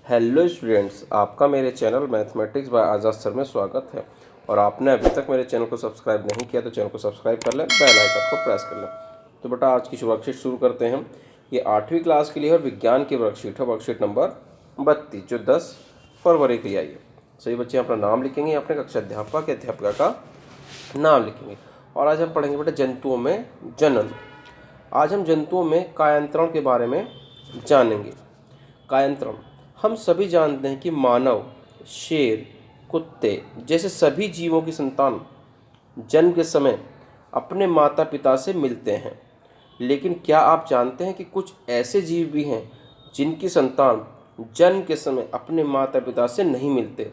Hello students, आपका मेरे channel mathematics bye आज़ाद sir में स्वागत है। और आपने अभी तक मेरे चैनल को सब्सक्राइब नहीं किया तो चैनल को सब्सक्राइब कर लें, बेल आइकन को प्रेस कर लें। तो बेटा आज की वर्कशीट शुरू करते हैं हम। ये 8वीं क्लास के लिए और विज्ञान की वर्कशीट है, वर्कशीट नंबर 32 जो 10 फरवरी की आई है। सभी बच्चे अपना नाम लिखेंगे, अपने कक्षा अध्यापक या अध्यापिका का नाम लिखेंगे। और आज हम पढ़ेंगे बेटा जंतुओं में जनन। आज हम जंतुओं में कायांतरण के बारे में जानेंगे। कायांतरण हम सभी जानते हैं कि मानव, शेर, कुत्ते जैसे सभी जीवों की संतान जन्म के समय अपने माता पिता से मिलते हैं। लेकिन क्या आप जानते हैं कि कुछ ऐसे जीव भी हैं जिनकी संतान जन्म के समय अपने माता पिता से नहीं मिलते?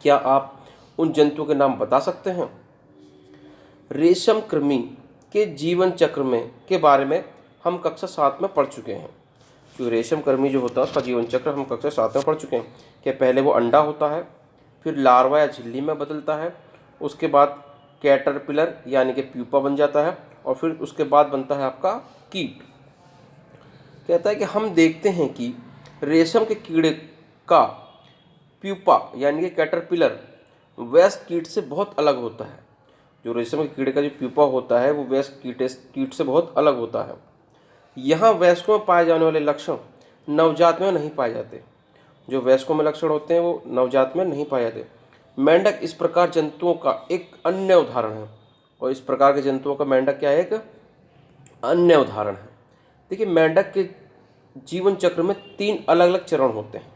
क्या आप उन जंतुओं के नाम बता सकते हैं? रेशम कृमि के जीवन चक्र में के बारे में हम कक्षा 7 में पढ़ चुके हैं। जो रेशम कर्मी जो होता है उसका जीवन चक्र हम कक्षा 7 में पढ़ चुके हैं कि पहले वो अंडा होता है, फिर लार्वा या झिल्ली में बदलता है, उसके बाद कैटरपिलर यानी कि प्यूपा बन जाता है, और फिर उसके बाद बनता है आपका कीट। कहता है कि हम देखते हैं कि रेशम के कीड़े का प्यूपा यानी कि कैटरपिलर वयस्क कीट से बहुत अलग होता है। जो रेशम के कीड़े का जो प्यूपा होता है वो वयस्क कीट से बहुत अलग होता है। यहाँ वयस्कों में पाए जाने वाले लक्षण नवजात में नहीं पाए जाते। जो वयस्कों में लक्षण होते हैं वो नवजात में नहीं पाए जाते। मेंढक इस प्रकार जंतुओं का एक अन्य उदाहरण है। और इस प्रकार के जंतुओं का मेंढक क्या है? एक अन्य उदाहरण है। देखिए, मेंढक के जीवन चक्र में 3 अलग अलग चरण होते हैं।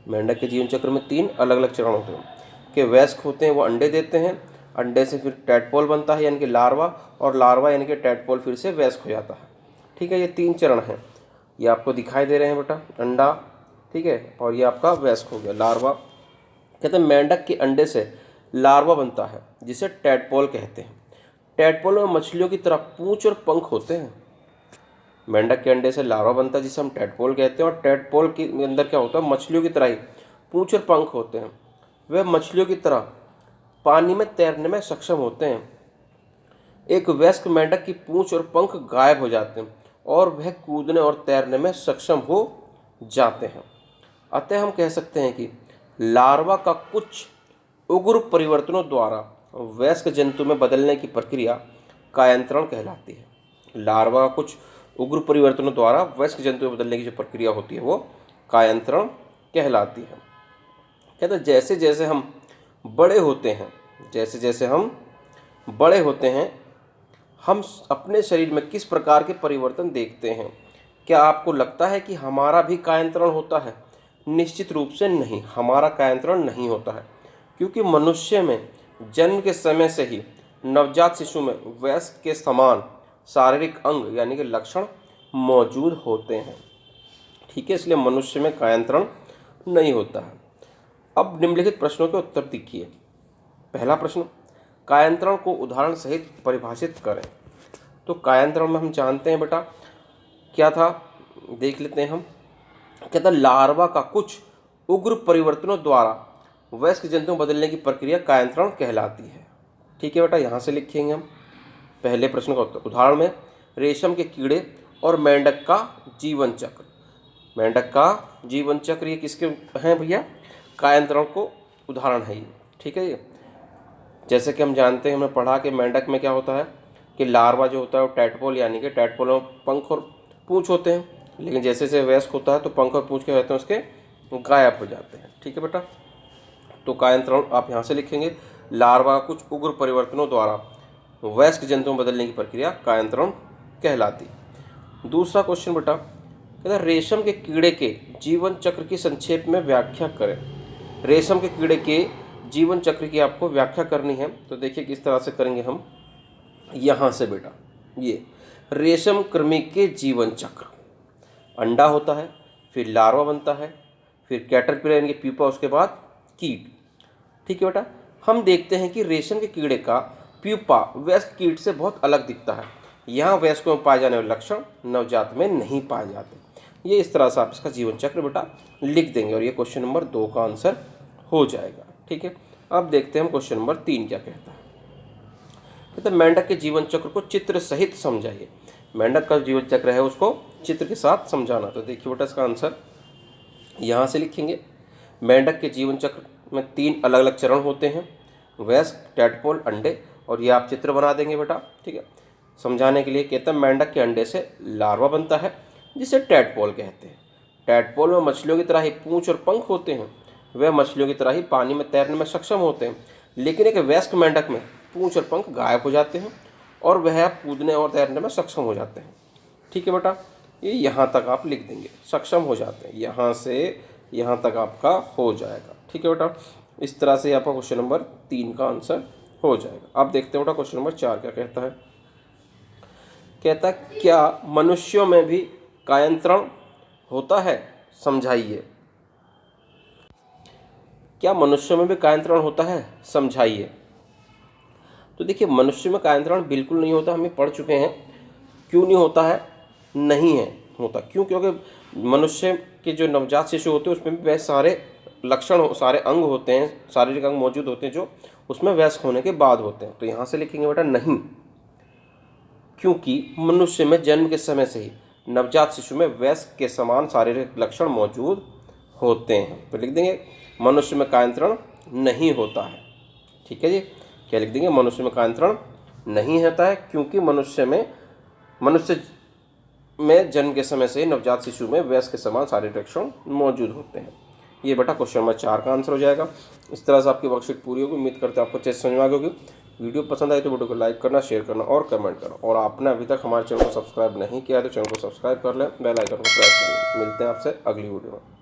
मेंढक के जीवन चक्र में 3 अलग अलग चरण होते हैं कि वयस्क होते हैं वो अंडे देते हैं, अंडे से फिर टैडपोल बनता है यानी कि लार्वा, और लार्वा यानी कि टैडपोल फिर से वयस्क हो जाता है। ठीक है, ये 3 चरण हैं। ये आपको दिखाई दे रहे हैं बेटा, अंडा, ठीक है, और ये आपका वयस्क हो गया लार्वा। कहते हैं मेंढक के अंडे से लार्वा बनता है जिसे टैडपोल कहते हैं। टैडपोल में मछलियों की तरह पूंछ और पंख होते हैं। मेंढक के अंडे से लार्वा बनता है जिसे हम टैडपोल कहते हैं, और टैडपोल के अंदर क्या होता है? मछलियों की तरह ही पूंछ और पंख होते हैं। वे मछलियों की तरह पानी में तैरने में सक्षम होते हैं। एक वयस्क मेंढक की पूंछ और पंख गायब हो जाते हैं और वह कूदने और तैरने में सक्षम हो जाते हैं। अतः हम कह सकते हैं कि लार्वा का कुछ उग्र परिवर्तनों द्वारा वयस्क जंतु में बदलने की प्रक्रिया कायांतरण कहलाती है। लार्वा का कुछ उग्र परिवर्तनों द्वारा वयस्क जंतु में बदलने की जो प्रक्रिया होती है वो कायांतरण कहलाती है। कहते हैं जैसे जैसे हम बड़े होते हैं, जैसे जैसे हम बड़े होते हैं, हम अपने शरीर में किस प्रकार के परिवर्तन देखते हैं? क्या आपको लगता है कि हमारा भी कायांतरण होता है? निश्चित रूप से नहीं, हमारा कायांतरण नहीं होता है, क्योंकि मनुष्य में जन्म के समय से ही नवजात शिशु में वयस्क के समान शारीरिक अंग यानी कि लक्षण मौजूद होते हैं। ठीक है, इसलिए मनुष्य में कायांतरण नहीं होता है। अब निम्नलिखित प्रश्नों के उत्तर देखिए। पहला प्रश्न, कायांतरण को उदाहरण सहित परिभाषित करें। तो कायांतरण में हम जानते हैं बेटा क्या था, देख लेते हैं हम। कहता है लार्वा का कुछ उग्र परिवर्तनों द्वारा वयस्क जंतु में बदलने की प्रक्रिया कायांतरण कहलाती है। ठीक है बेटा, यहाँ से लिखेंगे हम पहले प्रश्न का उत्तर। उदाहरण में रेशम के कीड़े और मेंढक का जीवन चक्र। मेंढक का जीवन चक्र ये किसके हैं भैया? कायांतरण को उदाहरण है ये। ठीक है, ये जैसे कि हम जानते हैं, हमने पढ़ा कि मेंढक में क्या होता है कि लार्वा जो होता है वो टैडपोल यानी कि टैडपोल में पंख और पूंछ होते हैं, लेकिन जैसे जैसे वयस्क होता है तो पंख और पूंछ क्या होते हैं उसके गायब हो जाते हैं। ठीक है बेटा, तो कायांतरण आप यहाँ से लिखेंगे लार्वा कुछ उग्र परिवर्तनों द्वारा वयस्क जंतु में बदलने की प्रक्रिया कायांतरण कहलाती। दूसरा क्वेश्चन बेटा कहता है रेशम के कीड़े के जीवन चक्र की संक्षेप में व्याख्या करें। रेशम के कीड़े के जीवन चक्र की आपको व्याख्या करनी है। तो देखिए किस तरह से करेंगे हम। यहाँ से बेटा ये रेशम कृमि के जीवन चक्र, अंडा होता है, फिर लार्वा बनता है, फिर कैटरपिलर यानी कि प्यूपा, उसके बाद कीट। ठीक है बेटा, हम देखते हैं कि रेशम के कीड़े का प्यूपा वयस्क कीट से बहुत अलग दिखता है। यहाँ वयस्कों में पाए जाने वाले लक्षण नवजात में नहीं पाए जाते। ये इस तरह से आप इसका जीवन चक्र बेटा लिख देंगे और ये क्वेश्चन नंबर 2 का आंसर हो जाएगा। ठीक है, अब देखते हैं हम क्वेश्चन नंबर 3 क्या कहता है। कहते हैं मेंढक के जीवन चक्र को चित्र सहित समझाइए। मेंढक का जीवन चक्र है उसको चित्र के साथ समझाना। तो देखिए बेटा इसका आंसर यहाँ से लिखेंगे मेंढक के जीवन चक्र में 3 अलग अलग चरण होते हैं, वयस्क, टैडपोल, अंडे। और ये आप चित्र बना देंगे बेटा, ठीक है। समझाने के लिए कहते हैं मेंढक के अंडे से लार्वा बनता है जिसे टैडपोल कहते हैं। टैडपोल में मछलियों की तरह ही पूंछ और पंख होते हैं, वह मछलियों की तरह ही पानी में तैरने में सक्षम होते हैं। लेकिन एक वयस्क मेंढक में पूंछ और पंख गायब हो जाते हैं और वह कूदने और तैरने में सक्षम हो जाते हैं। ठीक है बेटा, ये यहाँ तक आप लिख देंगे, सक्षम हो जाते हैं, यहाँ से यहाँ तक आपका हो जाएगा। ठीक है बेटा, इस तरह से आपका क्वेश्चन नंबर 3 का आंसर हो जाएगा। अब देखते हैं बेटा क्वेश्चन नंबर 4 क्या कहता है। कहता है क्या मनुष्यों में भी कायंत्रण होता है, समझाइए। क्या मनुष्यों में भी कायंत्रण होता है, समझाइए। तो देखिए मनुष्य में कायंत्रण बिल्कुल नहीं होता, हम ये पढ़ चुके हैं। क्यों नहीं होता है, नहीं है होता, क्यों? क्योंकि मनुष्य के जो नवजात शिशु होते हैं उसमें भी वह सारे लक्षण, सारे अंग होते हैं, शारीरिक अंग मौजूद होते हैं जो उसमें वयस्क होने के बाद होते हैं। तो यहाँ से लिखेंगे बेटा नहीं, क्योंकि मनुष्य में जन्म के समय से ही नवजात शिशु में वयस्क के समान शारीरिक लक्षण मौजूद होते हैं। तो लिख देंगे मनुष्य में कायंत्रण नहीं होता है। ठीक है जी, क्या लिख देंगे? मनुष्य में कायंत्रण नहीं होता है क्योंकि मनुष्य में जन्म के समय से नवजात शिशु में वयस्क के समान शारीरिक लक्षण मौजूद होते हैं। ये बेटा क्वेश्चन नंबर 4 का आंसर हो जाएगा। इस तरह से आपकी वर्कशीट पूरी होगी। उम्मीद करते हैं आपको अच्छे से समझ में आ गई होगी। वीडियो पसंद आए तो वीडियो को लाइक करना, शेयर करना और कमेंट करना। और आपने अभी तक हमारे चैनल को सब्सक्राइब नहीं किया है तो चैनल को सब्सक्राइब कर लें, बेल आइकन को प्रेस करें। मिलते हैं आपसे अगली वीडियो में।